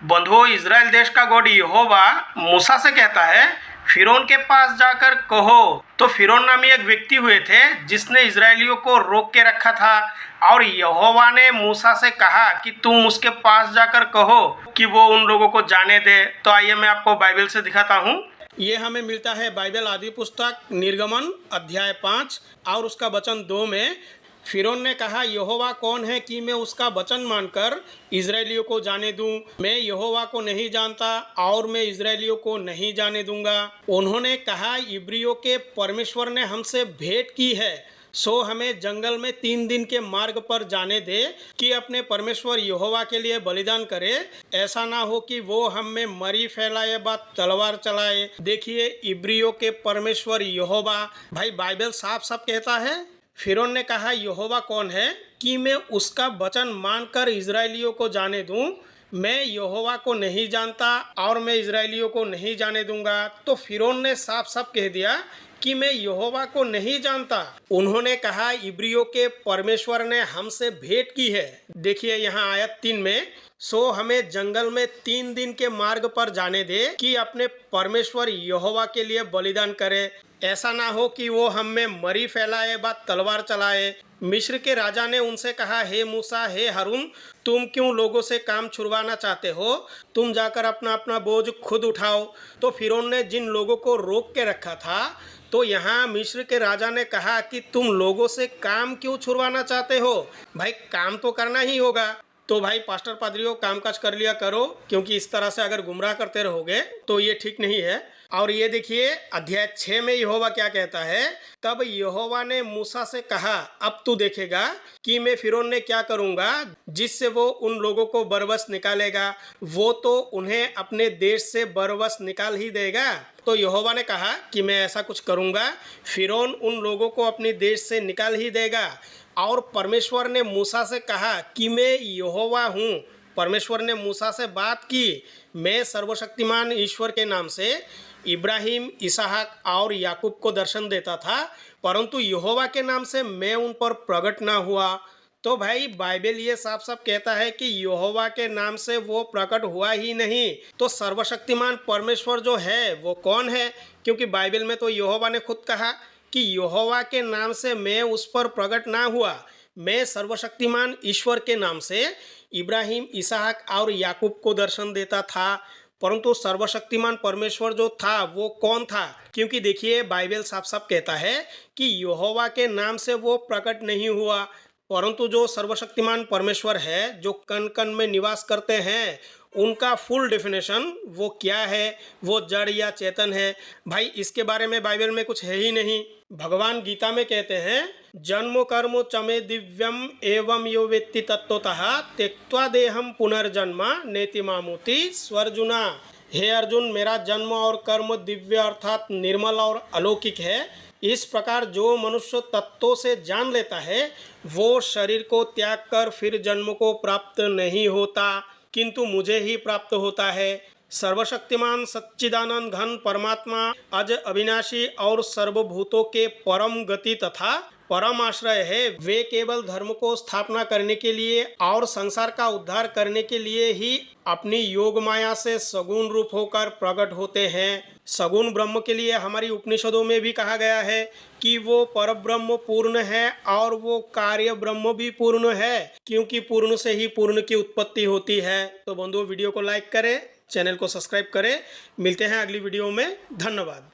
बंधुओं, इज़राइल देश का गॉड यहोवा मूसा से कहता है फिरौन के पास जाकर कहो। तो फिरौन नामी एक व्यक्ति हुए थे जिसने इजरायलियों को रोक के रखा था और यहोवा ने मूसा से कहा कि तुम उसके पास जाकर कहो कि वो उन लोगों को जाने दे। तो आइए मैं आपको बाइबल से दिखाता हूँ। ये हमें मिलता है बाइबल आदि पुस्तक निर्गमन अध्याय 5 और उसका वचन 2 में। फिरौन ने कहा, यहोवा कौन है कि मैं उसका वचन मानकर इजरायलियों को जाने दूं? मैं यहोवा को नहीं जानता और मैं इजरायलियों को नहीं जाने दूंगा। उन्होंने कहा, इब्रियों के परमेश्वर ने हमसे भेंट की है, सो हमें जंगल में 3 दिन के मार्ग पर जाने दे कि अपने परमेश्वर यहोवा के लिए बलिदान करे। ऐसा ना हो कि वो हम में मरी फैलाए बाद तलवार चलाए। देखिए, इब्रियों के परमेश्वर यहोवा। भाई बाइबल साफ साफ कहता है। फिरौन ने कहा, यहोवा कौन है कि मैं उसका वचन मानकर इजरायलियों को जाने दूं? मैं यहोवा को नहीं जानता और मैं इजरायलियों को नहीं जाने दूंगा। तो फिरौन ने साफ साफ कह दिया कि मैं यहोवा को नहीं जानता। उन्होंने कहा, इब्रियों के परमेश्वर ने हमसे भेंट की है। देखिए यहाँ आयत 3 में, सो हमें जंगल में 3 दिन के मार्ग पर जाने दे कि अपने परमेश्वर यहोवा के लिए बलिदान करे। ऐसा ना हो कि वो हम में मरी फैलाए बाद तलवार चलाए। मिस्र के राजा ने उनसे कहा, हे मूसा, हे हारून, तुम क्यों लोगों से काम छुड़वाना चाहते हो? तुम जाकर अपना अपना बोझ खुद उठाओ। तो फिरौन ने जिन लोगों को रोक के रखा था, तो यहाँ मिस्र के राजा ने कहा कि तुम लोगों से काम क्यों छुड़वाना चाहते हो? भाई काम तो करना ही होगा। तो भाई पास्टर पादरियों, कामकाज कर लिया करो, क्योंकि इस तरह से अगर गुमराह करते रहोगे तो ये ठीक नहीं है। और ये देखिए अध्याय 6 में यहोवा क्या कहता है। तब यहोवा ने मूसा से कहा, अब तू देखेगा कि मैं फिरौन ने क्या करूंगा जिससे वो उन लोगों को बरबस निकालेगा। वो तो उन्हें अपने देश से बरबस निकाल ही देगा। तो यहोवा ने कहा कि मैं ऐसा कुछ करूंगा, फिरौन उन लोगों को अपने देश से निकाल ही देगा। और परमेश्वर ने मूसा से कहा कि मैं यहोवा हूँ। परमेश्वर ने मूसा से बात की, मैं सर्वशक्तिमान ईश्वर के नाम से इब्राहिम, इसहाक और याकूब को दर्शन देता था, परंतु यहोवा के नाम से मैं उन पर प्रकट ना हुआ। तो भाई बाइबल ये साफ साफ कहता है कि यहोवा के नाम से वो प्रकट हुआ ही नहीं। तो सर्वशक्तिमान परमेश्वर जो है वो कौन है? क्योंकि बाइबल में तो यहोवा ने खुद कहा कि यहोवा के नाम से मैं उस पर प्रकट ना हुआ। मैं सर्वशक्तिमान ईश्वर के नाम से इब्राहिम, इसहाक और याकूब को दर्शन देता था। परंतु सर्वशक्तिमान परमेश्वर जो था वो कौन था? क्योंकि देखिए बाइबल साफ साफ कहता है कि यहोवा के नाम से वो प्रकट नहीं हुआ। परंतु जो सर्वशक्तिमान परमेश्वर है, जो कण कण में निवास करते हैं, उनका फुल डेफिनेशन वो क्या है? वो जड़ या चेतन है? भाई इसके बारे में बाइबल में कुछ है ही नहीं। भगवान गीता में कहते हैं, जन्म कर्म चमे दिव्यम एवं यो वेत्ति तत्वतः त्यक्त्वा देहम पुनर्जन्म नेति मामुति स्वर्जुना। हे अर्जुन, मेरा जन्म और कर्म दिव्य अर्थात निर्मल और अलौकिक है। इस प्रकार जो मनुष्य तत्वों से जान लेता है वो शरीर को त्याग कर फिर जन्म को प्राप्त नहीं होता, किंतु मुझे ही प्राप्त होता है। सर्वशक्तिमान सच्चिदानंद घन परमात्मा अज अविनाशी और सर्वभूतों के परम गति तथा परम आश्रय है। वे केवल धर्म को स्थापना करने के लिए और संसार का उद्धार करने के लिए ही अपनी योग माया से सगुण रूप होकर प्रकट होते हैं। सगुण ब्रह्म के लिए हमारी उपनिषदों में भी कहा गया है कि वो परब्रह्म पूर्ण है और वो कार्य ब्रह्म भी पूर्ण है, क्योंकि पूर्ण से ही पूर्ण की उत्पत्ति होती है। तो बंधुओं, वीडियो को लाइक करें, चैनल को सब्सक्राइब करें। मिलते हैं अगली वीडियो में। धन्यवाद।